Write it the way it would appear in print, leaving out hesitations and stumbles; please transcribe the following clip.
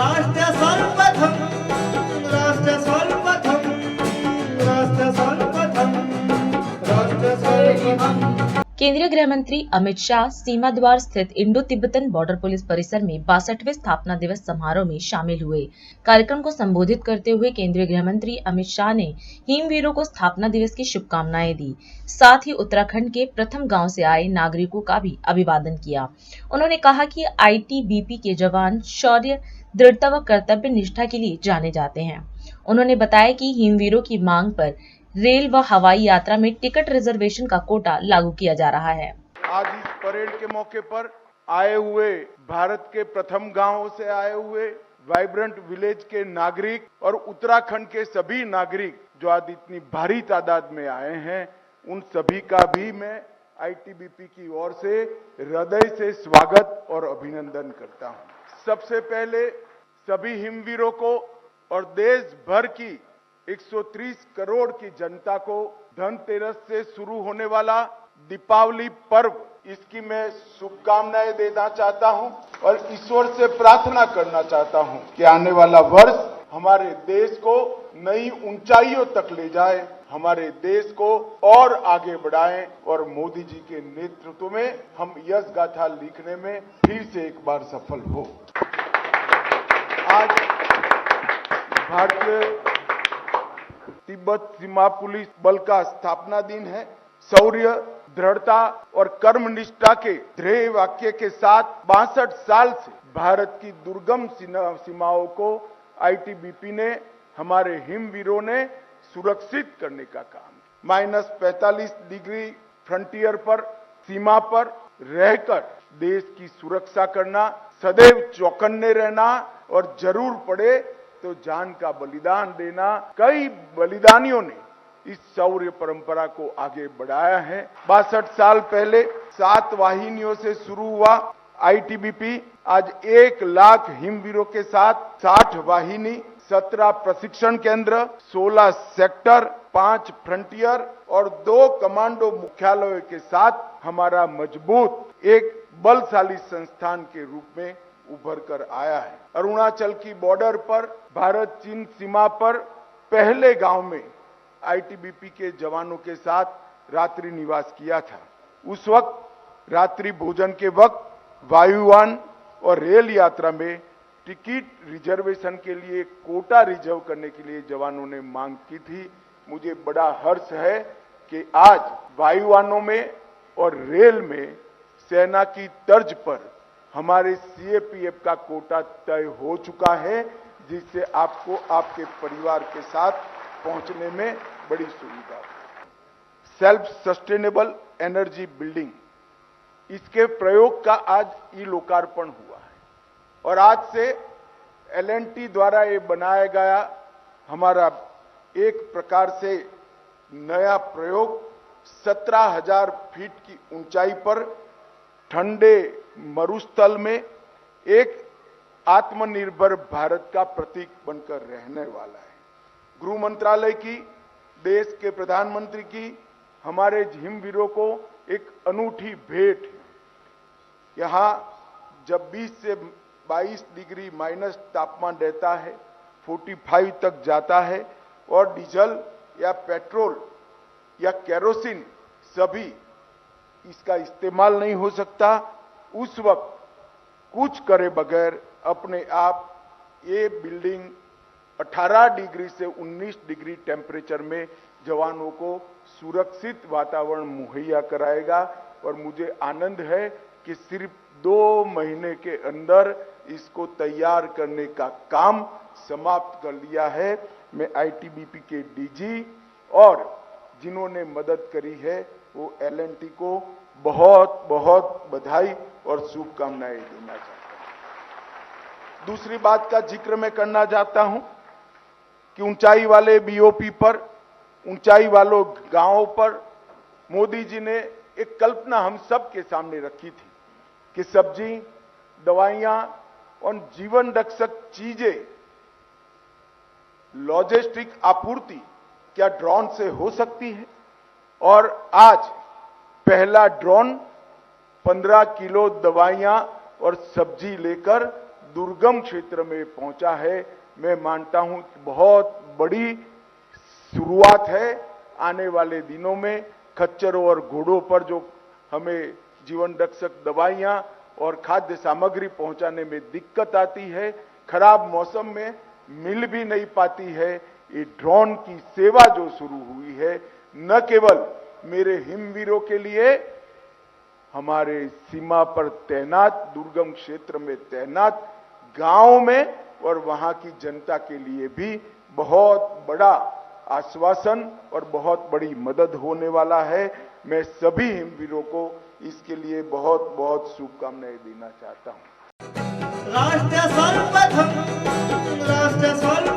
राष्ट्र सर्वप्रथम राष्ट्र सर्वप्रथम राष्ट्र सर्वप्रथम राष्ट्र सर्वप्रथम। केंद्रीय गृह मंत्री अमित शाह सीमा द्वार स्थित इंडो तिब्बतन बॉर्डर पुलिस परिसर में 62वें स्थापना दिवस समारोह में शामिल हुए। कार्यक्रम को संबोधित करते हुए केंद्रीय गृह मंत्री अमित शाह ने हिमवीरों को स्थापना दिवस की शुभकामनाएं दी। साथ ही उत्तराखंड के प्रथम गांव से आए नागरिकों का भी अभिवादन किया। उन्होंने कहा कि आईटीबीपी के जवान शौर्य, दृढ़ता व कर्तव्य निष्ठा के लिए जाने जाते हैं। उन्होंने बताया कि हिमवीरों की मांग पर रेल व हवाई यात्रा में टिकट रिजर्वेशन का कोटा लागू किया जा रहा है। आज इस परेड के मौके पर आए हुए भारत के प्रथम गांवों से आए हुए वाइब्रेंट विलेज के नागरिक और उत्तराखंड के सभी नागरिक जो आज इतनी भारी तादाद में आए हैं, उन सभी का भी मैं आईटीबीपी की ओर से हृदय से स्वागत और अभिनंदन करता हूं। सबसे पहले सभी हिमवीरों को और देश भर की 130 करोड़ की जनता को धनतेरस से शुरू होने वाला दीपावली पर्व, इसकी मैं शुभकामनाएं देना चाहता हूं और ईश्वर से प्रार्थना करना चाहता हूं कि आने वाला वर्ष हमारे देश को नई ऊंचाइयों तक ले जाए, हमारे देश को और आगे बढ़ाए और मोदी जी के नेतृत्व में हम यश गाथा लिखने में फिर से एक बार सफल हो। आज भारतीय तिब्बत सीमा पुलिस बल का स्थापना दिन है। शौर्य, दृढ़ता और कर्मनिष्ठा के ध्येय वाक्य के साथ 62 साल से भारत की दुर्गम सीमाओं को आईटीबीपी ने, हमारे हिमवीरों ने सुरक्षित करने का काम। -45 डिग्री फ्रंटियर पर, सीमा पर रहकर देश की सुरक्षा करना, सदैव चौकन्ने रहना और जरूर पड़े तो जान का बलिदान देना। कई बलिदानियों ने इस शौर्य परंपरा को आगे बढ़ाया है। 62 साल पहले 7 वाहिनियों से शुरू हुआ आईटीबीपी आज 1 लाख हिमवीरों के साथ 60 वाहिनी, 17 प्रशिक्षण केंद्र, 16 सेक्टर, 5 फ्रंटियर और 2 कमांडो मुख्यालयों के साथ हमारा मजबूत एक बलशाली संस्थान के रूप में उभर कर आया है। अरुणाचल की बॉर्डर पर भारत चीन सीमा पर पहले गांव में आईटीबीपी के जवानों के साथ रात्रि निवास किया था। उस वक्त रात्रि भोजन के वक्त वायुयान और रेल यात्रा में टिकट रिजर्वेशन के लिए कोटा रिजर्व करने के लिए जवानों ने मांग की थी। मुझे बड़ा हर्ष है कि आज वायुयानों में और रेल में सेना की तर्ज पर हमारे सीएपीएफ का कोटा तय हो चुका है, जिससे आपको आपके परिवार के साथ पहुंचने में बड़ी सुविधा है। सेल्फ सस्टेनेबल एनर्जी बिल्डिंग, इसके प्रयोग का आज ई लोकार्पण हुआ है और आज से एलएनटी द्वारा ये बनाया गया हमारा एक प्रकार से नया प्रयोग 17,000 फीट की ऊंचाई पर ठंडे मरुस्थल में एक आत्मनिर्भर भारत का प्रतीक बनकर रहने वाला है। गृह मंत्रालय की, देश के प्रधानमंत्री की हमारे हिमवीरों को एक अनूठी भेंट है। यहां जब 20 से 22 डिग्री माइनस तापमान रहता है, 45 तक जाता है और डीजल या पेट्रोल या केरोसिन सभी इसका इस्तेमाल नहीं हो सकता। उस वक्त कुछ करे बगैर अपने आप ये बिल्डिंग 18 डिग्री से 19 डिग्री टेम्परेचर में जवानों को सुरक्षित वातावरण मुहैया कराएगा और मुझे आनंद है कि सिर्फ 2 महीने के अंदर इसको तैयार करने का काम समाप्त कर लिया है। मैं आईटीबीपी के डीजी और जिन्होंने मदद करी है वो एलएनटी को बहुत बहुत बधाई और शुभकामनाएं देना चाहता हूं। दूसरी बात का जिक्र मैं करना चाहता हूं कि ऊंचाई वाले बीओपी पर, ऊंचाई वालों गांवों पर मोदी जी ने एक कल्पना हम सब के सामने रखी थी कि सब्जी, दवाइयां और जीवन रक्षक चीजें, लॉजिस्टिक आपूर्ति क्या ड्रोन से हो सकती है। और आज पहला ड्रोन 15 किलो दवाइयां और सब्जी लेकर दुर्गम क्षेत्र में पहुंचा है, मैं मानता हूं कि बहुत बड़ी शुरुआत है। आने वाले दिनों में खच्चरों और घोड़ों पर जो हमें जीवन रक्षक दवाइयां और खाद्य सामग्री पहुंचाने में दिक्कत आती है, खराब मौसम में मिल भी नहीं पाती है, ये ड्रोन की सेवा जो शुरू हुई है, न केवल मेरे हिमवीरों के लिए, हमारे सीमा पर तैनात, दुर्गम क्षेत्र में तैनात गांव में और वहां की जनता के लिए भी बहुत बड़ा आश्वासन और बहुत बड़ी मदद होने वाला है। मैं सभी हिमवीरों को इसके लिए बहुत बहुत शुभकामनाएं देना चाहता हूं। राष्ट्र सर्वप्रथम, राष्ट्र सर्वप्रथम।